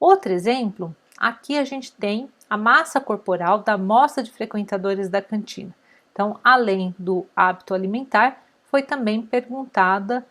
Outro exemplo, aqui a gente tem a massa corporal da amostra de frequentadores da cantina. Então, além do hábito alimentar, foi também perguntada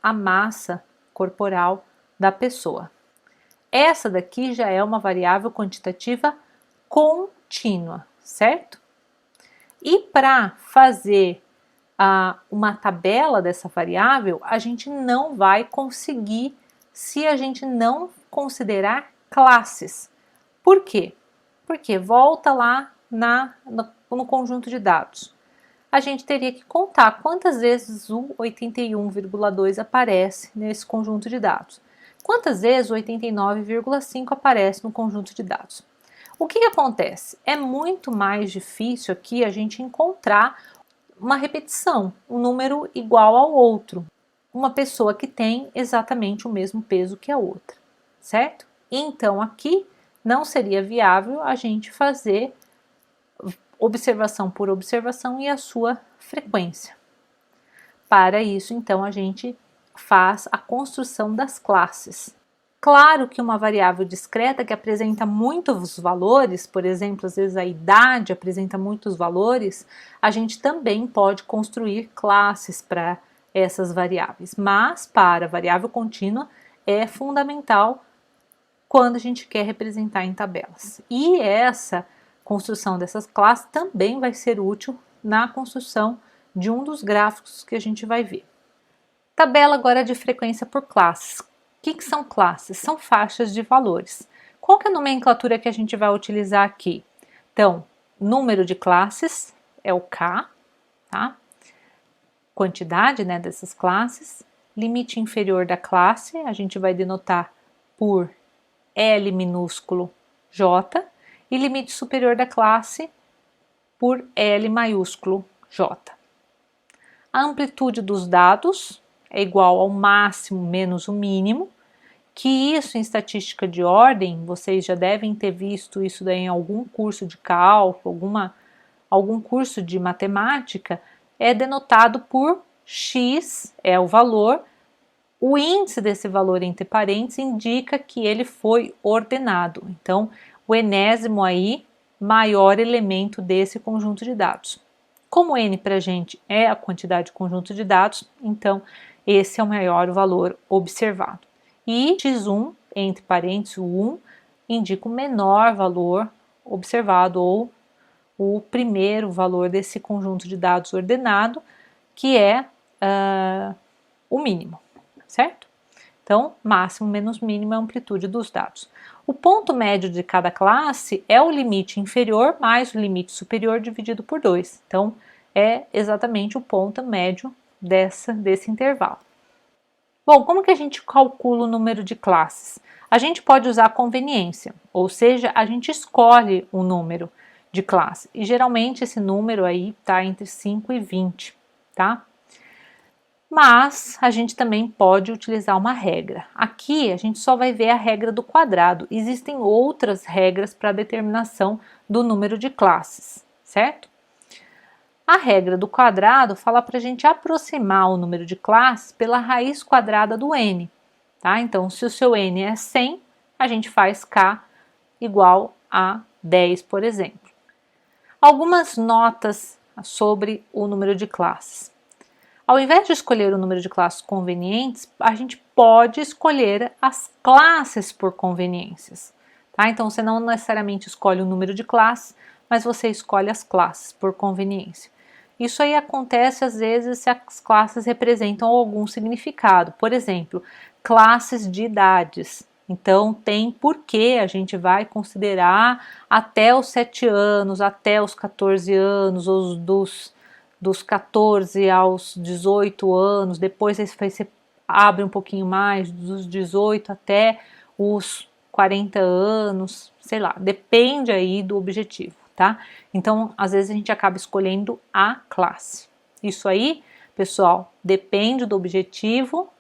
a massa corporal da pessoa. Essa daqui já é uma variável quantitativa contínua, certo? E para fazer uma tabela dessa variável, a gente não vai conseguir se a gente não considerar classes. Por quê? Porque volta lá no conjunto de dados. A gente teria que contar quantas vezes o 81,2 aparece nesse conjunto de dados. Quantas vezes o 89,5 aparece no conjunto de dados. O que acontece? É muito mais difícil aqui a gente encontrar uma repetição, um número igual ao outro. Uma pessoa que tem exatamente o mesmo peso que a outra, certo? Então aqui não seria viável a gente fazer observação por observação e a sua frequência. Para isso, então, a gente faz a construção das classes. Claro que uma variável discreta que apresenta muitos valores, por exemplo, às vezes a idade apresenta muitos valores, a gente também pode construir classes para essas variáveis. Mas para a variável contínua é fundamental quando a gente quer representar em tabelas. E essa construção dessas classes também vai ser útil na construção de um dos gráficos que a gente vai ver. Tabela agora de frequência por classes. O que são classes? São faixas de valores. Qual que é a nomenclatura que a gente vai utilizar aqui? Então, número de classes é o K, tá? Quantidade, né, dessas classes. Limite inferior da classe, a gente vai denotar por L minúsculo J, e limite superior da classe por L maiúsculo J. A amplitude dos dados é igual ao máximo menos o mínimo, que isso em estatística de ordem, vocês já devem ter visto isso daí em algum curso de cálculo, algum curso de matemática, é denotado por X, é o valor. O índice desse valor entre parênteses indica que ele foi ordenado. Então, o enésimo aí, maior elemento desse conjunto de dados. Como N para a gente é a quantidade de conjunto de dados, então esse é o maior valor observado. E X1, entre parênteses, o 1, indica o menor valor observado, ou o primeiro valor desse conjunto de dados ordenado, que é o mínimo, certo? Então, máximo menos mínimo é a amplitude dos dados. O ponto médio de cada classe é o limite inferior mais o limite superior dividido por 2. Então, é exatamente o ponto médio desse intervalo. Bom, como que a gente calcula o número de classes? A gente pode usar a conveniência, ou seja, a gente escolhe o número de classe. E geralmente esse número aí está entre 5 e 20, tá? Mas a gente também pode utilizar uma regra. Aqui a gente só vai ver a regra do quadrado. Existem outras regras para a determinação do número de classes, certo? A regra do quadrado fala para a gente aproximar o número de classes pela raiz quadrada do n, tá? Então, se o seu n é 100, a gente faz k igual a 10, por exemplo. Algumas notas sobre o número de classes. Ao invés de escolher o número de classes convenientes, a gente pode escolher as classes por conveniências, tá? Então, você não necessariamente escolhe o número de classes, mas você escolhe as classes por conveniência. Isso aí acontece às vezes se as classes representam algum significado. Por exemplo, classes de idades. Então, tem porquê a gente vai considerar até os 7 anos, até os 14 anos, ou dos 14 aos 18 anos, depois você abre um pouquinho mais, dos 18 até os 40 anos, sei lá, depende aí do objetivo, tá? Então, às vezes a gente acaba escolhendo a classe. Isso aí, pessoal, depende do objetivo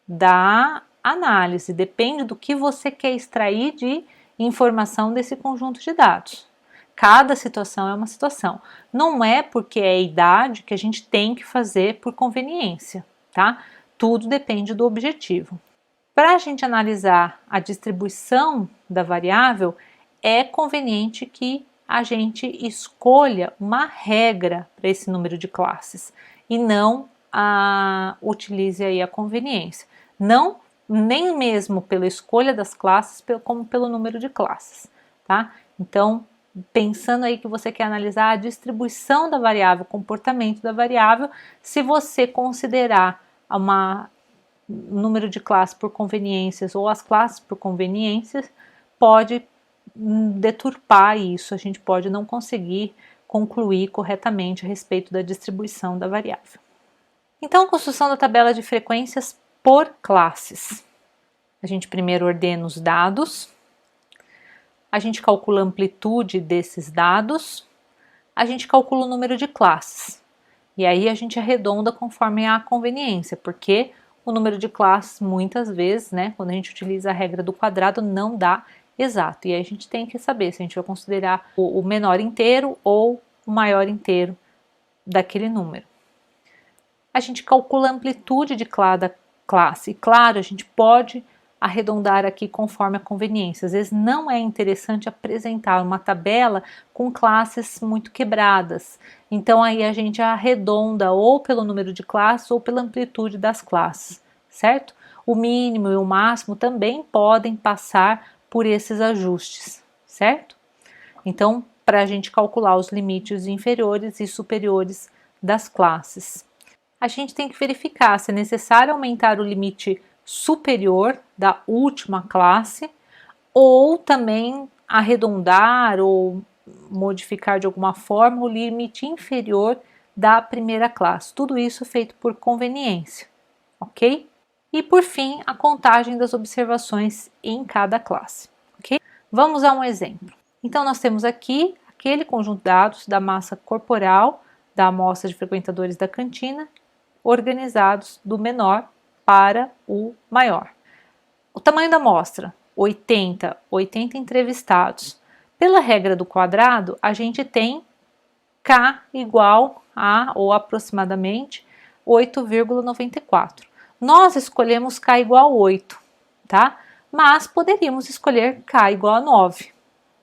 da análise, depende do que você quer extrair de informação desse conjunto de dados. Cada situação é uma situação. Não é porque é idade que a gente tem que fazer por conveniência, tá? Tudo depende do objetivo. Para a gente analisar a distribuição da variável, é conveniente que a gente escolha uma regra para esse número de classes e não utilize aí a conveniência. Não nem mesmo pela escolha das classes, como pelo número de classes, tá? Então, pensando aí que você quer analisar a distribuição da variável, o comportamento da variável, se você considerar número de classes por conveniências ou as classes por conveniências, pode deturpar isso, a gente pode não conseguir concluir corretamente a respeito da distribuição da variável. Então, construção da tabela de frequências por classes. A gente primeiro ordena os dados, a gente calcula a amplitude desses dados, a gente calcula o número de classes. E aí a gente arredonda conforme a conveniência, porque o número de classes, muitas vezes, né, quando a gente utiliza a regra do quadrado, não dá exato. E aí a gente tem que saber se a gente vai considerar o menor inteiro ou o maior inteiro daquele número. A gente calcula a amplitude de cada classe. E claro, a gente pode arredondar aqui conforme a conveniência. Às vezes não é interessante apresentar uma tabela com classes muito quebradas. Então aí a gente arredonda ou pelo número de classes ou pela amplitude das classes, certo? O mínimo e o máximo também podem passar por esses ajustes, certo? Então, para a gente calcular os limites inferiores e superiores das classes, a gente tem que verificar se é necessário aumentar o limite superior da última classe ou também arredondar ou modificar de alguma forma o limite inferior da primeira classe. Tudo isso feito por conveniência, ok? E por fim, a contagem das observações em cada classe, ok? Vamos a um exemplo. Então, nós temos aqui aquele conjunto de dados da massa corporal da amostra de frequentadores da cantina, organizados do menor para o maior. O tamanho da amostra, 80 entrevistados. Pela regra do quadrado, a gente tem K igual a, ou aproximadamente, 8,94. Nós escolhemos K igual a 8, tá? Mas poderíamos escolher K igual a 9,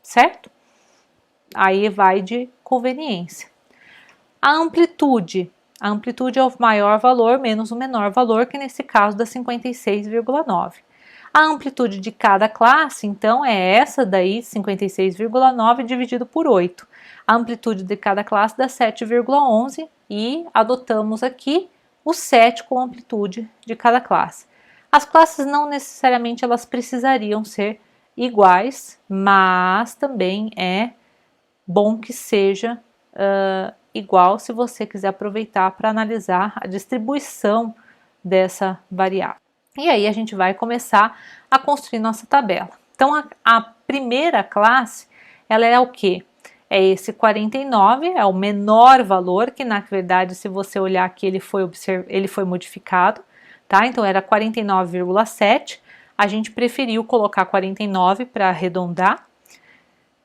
certo? Aí vai de conveniência. A amplitude é o maior valor menos o menor valor, que nesse caso dá 56,9. A amplitude de cada classe, então, é essa daí, 56,9 dividido por 8. A amplitude de cada classe dá 7,11 e adotamos aqui o 7 como amplitude de cada classe. As classes não necessariamente elas precisariam ser iguais, mas também é bom que seja igual se você quiser aproveitar para analisar a distribuição dessa variável. E aí a gente vai começar a construir nossa tabela. Então a primeira classe, ela é o quê? É esse 49, é o menor valor, que na verdade se você olhar aqui ele foi modificado, tá? Então era 49,7, a gente preferiu colocar 49 para arredondar.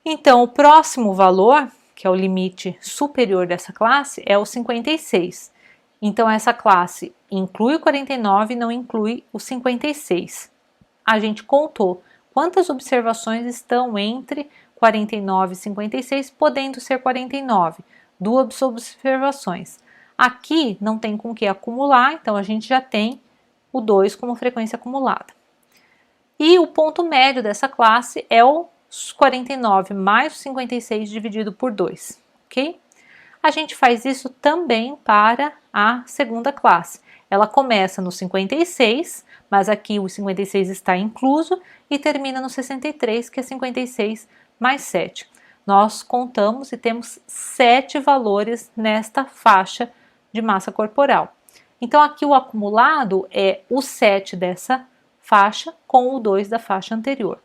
Então o próximo valor, que é o limite superior dessa classe, é o 56. Então, essa classe inclui o 49 e não inclui o 56. A gente contou quantas observações estão entre 49 e 56, podendo ser 49. 2 observações. Aqui não tem com que acumular, então a gente já tem o 2 como frequência acumulada. E o ponto médio dessa classe é o 49 mais o 56 dividido por 2, ok? A gente faz isso também para a segunda classe. Ela começa no 56, mas aqui o 56 está incluso, e termina no 63, que é 56 mais 7. Nós contamos e temos 7 valores nesta faixa de massa corporal. Então aqui o acumulado é o 7 dessa faixa com o 2 da faixa anterior.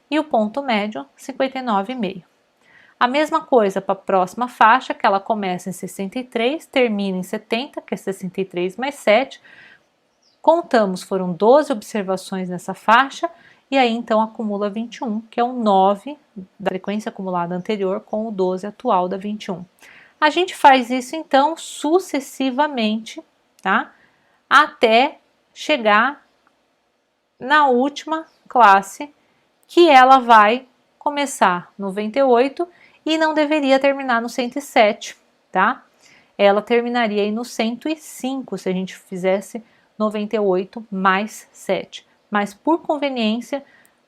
E o ponto médio, 59,5. A mesma coisa para a próxima faixa, que ela começa em 63, termina em 70, que é 63 mais 7. Contamos, foram 12 observações nessa faixa, e aí então acumula 21, que é o 9 da frequência acumulada anterior com o 12 atual da 21. A gente faz isso então sucessivamente, tá? Até chegar na última classe, que ela vai começar no 98 e não deveria terminar no 107, tá? Ela terminaria aí no 105 se a gente fizesse 98 mais 7. Mas por conveniência,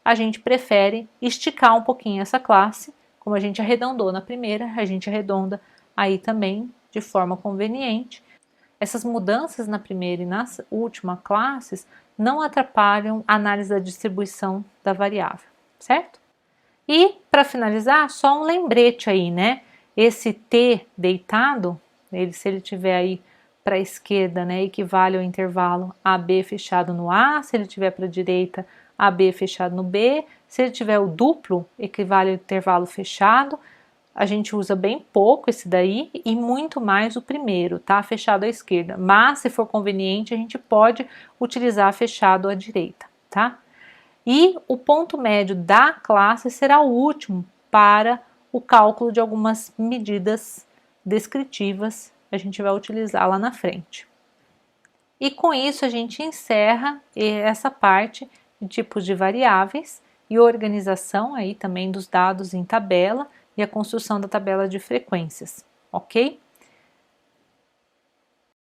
a gente prefere esticar um pouquinho essa classe. Como a gente arredondou na primeira, a gente arredonda aí também de forma conveniente. Essas mudanças na primeira e na última classes não atrapalham a análise da distribuição da variável, certo? E para finalizar, só um lembrete aí, né? Esse T deitado, se ele tiver aí para a esquerda, né, equivale ao intervalo AB fechado no A, se ele tiver para a direita, AB fechado no B, se ele tiver o duplo, equivale ao intervalo fechado. A gente usa bem pouco esse daí e muito mais o primeiro, tá? Fechado à esquerda. Mas, se for conveniente, a gente pode utilizar fechado à direita, tá? E o ponto médio da classe será o último para o cálculo de algumas medidas descritivas. A gente vai utilizar lá na frente. E com isso a gente encerra essa parte de tipos de variáveis e organização aí também dos dados em tabela e a construção da tabela de frequências, ok?